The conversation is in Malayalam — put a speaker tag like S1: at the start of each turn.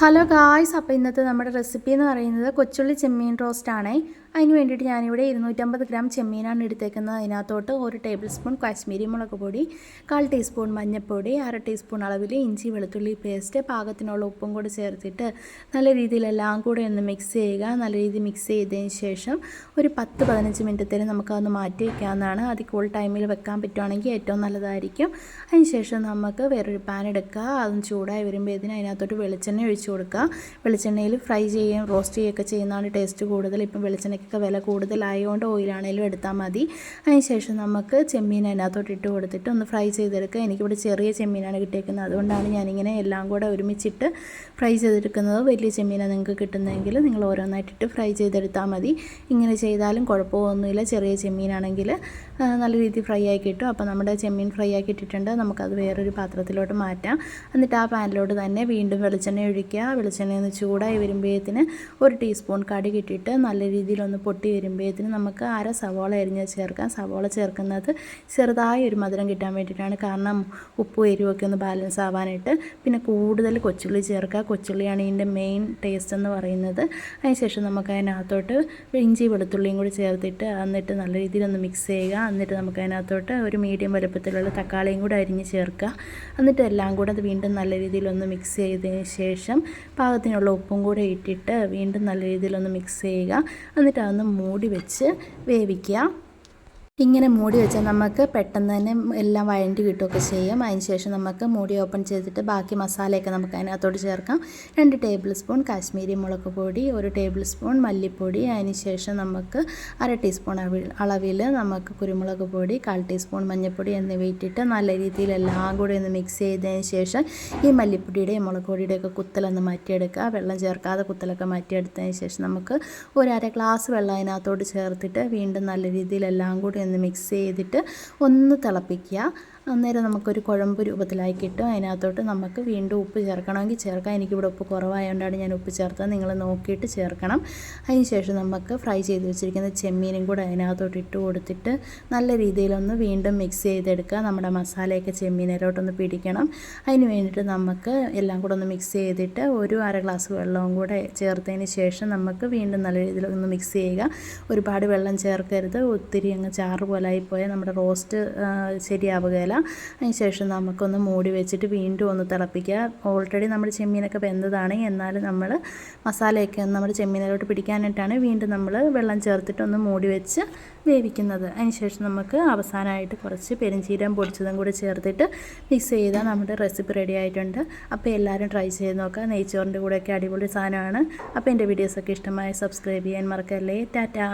S1: ഹലോ ഗായ്സ്, അപ്പോൾ ഇന്നത്തെ നമ്മുടെ റെസിപ്പി എന്ന് പറയുന്നത് കൊച്ചുള്ളി ചെമ്മീൻ റോസ്റ്റ് ആണ്. അതിന് വേണ്ടിയിട്ട് ഞാനിവിടെ 250 ഗ്രാം ചെമ്മീനാണ് എടുത്തേക്കുന്നത്. അതിനകത്തോട്ട് 1 ടേബിൾ സ്പൂൺ കാശ്മീരി മുളക് പൊടി, 1/4 ടീസ്പൂൺ മഞ്ഞൾപ്പൊടി, 1/2 ടീസ്പൂൺ അളവിൽ ഇഞ്ചി വെളുത്തുള്ളി പേസ്റ്റ്, പാകത്തിനുള്ള ഉപ്പും കൂടി ചേർത്തിട്ട് നല്ല രീതിയിൽ എല്ലാം കൂടെ ഒന്ന് മിക്സ് ചെയ്യുക. നല്ല രീതിയിൽ മിക്സ് ചെയ്തതിന് ശേഷം ഒരു 10-15 മിനിറ്റത്തേന് നമുക്കതൊന്ന് മാറ്റി വയ്ക്കാവുന്നതാണ്. അത് കൂൾ ടൈമിൽ വെക്കാൻ പറ്റുവാണെങ്കിൽ ഏറ്റവും നല്ലതായിരിക്കും. അതിനുശേഷം നമുക്ക് വേറൊരു പാൻ എടുക്കുക. അതും ചൂടായി വരുമ്പോഴത്തേന് അതിനകത്തോട്ട് വെളിച്ചെണ്ണ ഒഴിച്ച് കൊടുക്കുക. വെളിച്ചെണ്ണയിൽ ഫ്രൈ ചെയ്യുകയും റോസ്റ്റ് ചെയ്യുകയൊക്കെ ചെയ്യുന്നതാണ് ടേസ്റ്റ് കൂടുതൽ. ഇപ്പം വെളിച്ചെണ്ണയ്ക്കൊക്കെ വില കൂടുതലായതുകൊണ്ട് ഓയിലാണെങ്കിലും എടുത്താൽ മതി. അതിനുശേഷം നമുക്ക് ചെമ്മീൻ അതിനകത്തോട്ട് ഇട്ട് കൊടുത്തിട്ട് ഒന്ന് ഫ്രൈ ചെയ്തെടുക്കുക. എനിക്കിവിടെ ചെറിയ ചെമ്മീനാണ് കിട്ടിയേക്കുന്നത്, അതുകൊണ്ടാണ് ഞാനിങ്ങനെ എല്ലാം കൂടെ ഒരുമിച്ചിട്ട് ഫ്രൈ ചെയ്തെടുക്കുന്നത്. വലിയ ചെമ്മീനാണ് നിങ്ങൾക്ക് കിട്ടുന്നതെങ്കിൽ നിങ്ങൾ ഓരോന്നായിട്ടിട്ട് ഫ്രൈ ചെയ്തെടുത്താൽ മതി. ഇങ്ങനെ ചെയ്താലും കുഴപ്പമൊന്നുമില്ല. ചെറിയ ചെമ്മീനാണെങ്കിൽ നല്ല രീതിയിൽ ഫ്രൈ ആക്കി കിട്ടും. അപ്പോൾ നമ്മുടെ ചെമ്മീൻ ഫ്രൈ ആക്കി ഇട്ടിട്ടുണ്ട്. നമുക്കത് വേറൊരു പാത്രത്തിലോട്ട് മാറ്റാം. എന്നിട്ട് ആ പാനിലോട്ട് തന്നെ വീണ്ടും വെളിച്ചെണ്ണ ഒഴിക്കുക. വെളിച്ചെണ്ണ ഒന്ന് ചൂടായി വരുമ്പോഴത്തേന് 1 ടീസ്പൂൺ കടുക് ഇട്ടിട്ട് നല്ല രീതിയിലൊന്ന് പൊട്ടി വരുമ്പോഴത്തേന് നമുക്ക് 1/2 സവോള അരിഞ്ഞ് ചേർക്കാം. സവോള ചേർക്കുന്നത് ചെറുതായി ഒരു മധുരം കിട്ടാൻ വേണ്ടിയിട്ടാണ്, കാരണം ഉപ്പും എരിവൊക്കെ ഒന്ന് ബാലൻസ് ആവാനായിട്ട്. പിന്നെ കൂടുതൽ കൊച്ചുള്ളി ചേർക്കുക. കൊച്ചുള്ളിയാണ് ഇതിൻ്റെ മെയിൻ ടേസ്റ്റ് എന്ന് പറയുന്നത്. അതിനുശേഷം നമുക്ക് അതിനകത്തോട്ട് ഇഞ്ചി വെളുത്തുള്ളിയും കൂടി ചേർത്തിട്ട് എന്നിട്ട് നല്ല രീതിയിലൊന്ന് മിക്സ് ചെയ്യുക. എന്നിട്ട് നമുക്ക് അതിനകത്തോട്ട് ഒരു മീഡിയം വലുപ്പത്തിലുള്ള തക്കാളിയും കൂടി അരിഞ്ഞ് ചേർക്കുക. എന്നിട്ട് എല്ലാം കൂടെ അത് വീണ്ടും നല്ല രീതിയിലൊന്ന് മിക്സ് ചെയ്തതിന് ശേഷം പാകത്തിനുള്ള ഉപ്പും കൂടെ ഇട്ടിട്ട് വീണ്ടും നല്ല രീതിയിലൊന്ന് മിക്സ് ചെയ്യുക. എന്നിട്ട് അതൊന്ന് മൂടി വെച്ച് വേവിക്കുക. ഇങ്ങനെ മൂടി വെച്ചാൽ നമുക്ക് പെട്ടെന്ന് തന്നെ എല്ലാം വഴണ്ടി കിട്ടുകയൊക്കെ ചെയ്യും. അതിന് ശേഷം നമുക്ക് മൂടി ഓപ്പൺ ചെയ്തിട്ട് ബാക്കി മസാലയൊക്കെ നമുക്ക് അതിനകത്തോട്ട് ചേർക്കാം. 2 ടേബിൾ സ്പൂൺ കാശ്മീരി മുളക് പൊടി, 1 ടേബിൾ സ്പൂൺ മല്ലിപ്പൊടി, അതിന് ശേഷം നമുക്ക് 1/2 ടീസ്പൂൺ അളവിൽ നമുക്ക് കുരുമുളക് പൊടി, 1/4 ടീസ്പൂൺ മഞ്ഞൾപ്പൊടി എന്നിവ ഇട്ടിട്ട് നല്ല രീതിയിൽ എല്ലാം കൂടി ഒന്ന് മിക്സ് ചെയ്തതിന് ശേഷം ഈ മല്ലിപ്പൊടിയുടെയും മുളക് പൊടിയുടെയൊക്കെ കുത്തലൊന്ന് മാറ്റിയെടുക്കുക. വെള്ളം ചേർക്കാതെ കുത്തലൊക്കെ മാറ്റിയെടുത്തതിന് ശേഷം നമുക്ക് 1/2 ഗ്ലാസ് വെള്ളം അതിനകത്തോട്ട് ചേർത്തിട്ട് വീണ്ടും നല്ല രീതിയിൽ എല്ലാം കൂടി ഒന്ന് മിക്സ് ചെയ്തിട്ട് ഒന്ന് തിളപ്പിക്കുക. അന്നേരം നമുക്കൊരു കുഴമ്പ് രൂപത്തിലായി കിട്ടും. അതിനകത്തോട്ട് നമുക്ക് വീണ്ടും ഉപ്പ് ചേർക്കണമെങ്കിൽ ചേർക്കാം. എനിക്കിവിടെ ഉപ്പ് കുറവായതുകൊണ്ടാണ് ഞാൻ ഉപ്പ് ചേർത്തത്. നിങ്ങൾ നോക്കിയിട്ട് ചേർക്കണം. അതിന് ശേഷം നമുക്ക് ഫ്രൈ ചെയ്ത് വെച്ചിരിക്കുന്ന ചെമ്മീനും കൂടെ അതിനകത്തോട്ട് ഇട്ട് കൊടുത്തിട്ട് നല്ല രീതിയിലൊന്ന് വീണ്ടും മിക്സ് ചെയ്തെടുക്കുക. നമ്മുടെ മസാലയൊക്കെ ചെമ്മീനിലോട്ടൊന്ന് പിടിക്കണം. അതിന് വേണ്ടിയിട്ട് നമുക്ക് എല്ലാം കൂടെ ഒന്ന് മിക്സ് ചെയ്തിട്ട് ഒരു 1/2 ഗ്ലാസ് വെള്ളവും കൂടെ ചേർത്തതിന് ശേഷം നമുക്ക് വീണ്ടും നല്ല രീതിയിലൊന്ന് മിക്സ് ചെയ്യുക. ഒരുപാട് വെള്ളം ചേർക്കരുത്. ഒത്തിരി അങ്ങ് ചാറ് പോലായിപ്പോയാൽ നമ്മുടെ റോസ്റ്റ് ശരിയാവുകയില്ല. അതിനുശേഷം നമുക്കൊന്ന് മൂടി വെച്ചിട്ട് വീണ്ടും ഒന്ന് തിളപ്പിക്കുക. ഓൾറെഡി നമ്മുടെ ചെമ്മീനൊക്കെ വെന്തതാണ്, എന്നാലും നമ്മൾ മസാലയൊക്കെ നമ്മുടെ ചെമ്മീനിലോട്ട് പിടിക്കാനായിട്ടാണ് വീണ്ടും നമ്മൾ വെള്ളം ചേർത്തിട്ടൊന്ന് മൂടി വെച്ച് വേവിക്കുന്നത്. അതിനുശേഷം നമുക്ക് അവസാനമായിട്ട് കുറച്ച് പെരുംജീരകം പൊടിച്ചതും കൂടി ചേർത്തിട്ട് മിക്സ് ചെയ്താൽ നമ്മുടെ റെസിപ്പി റെഡി ആയിട്ടുണ്ട്. അപ്പോൾ എല്ലാവരും ട്രൈ ചെയ്ത് നോക്കുക. നെയ്ച്ചോറിൻ്റെ കൂടെയൊക്കെ അടിപൊളി സാധനമാണ്. അപ്പോൾ എൻ്റെ വീഡിയോസൊക്കെ ഇഷ്ടമായി സബ്സ്ക്രൈബ് ചെയ്യാൻ മറക്കല്ലേ. ടാറ്റാ.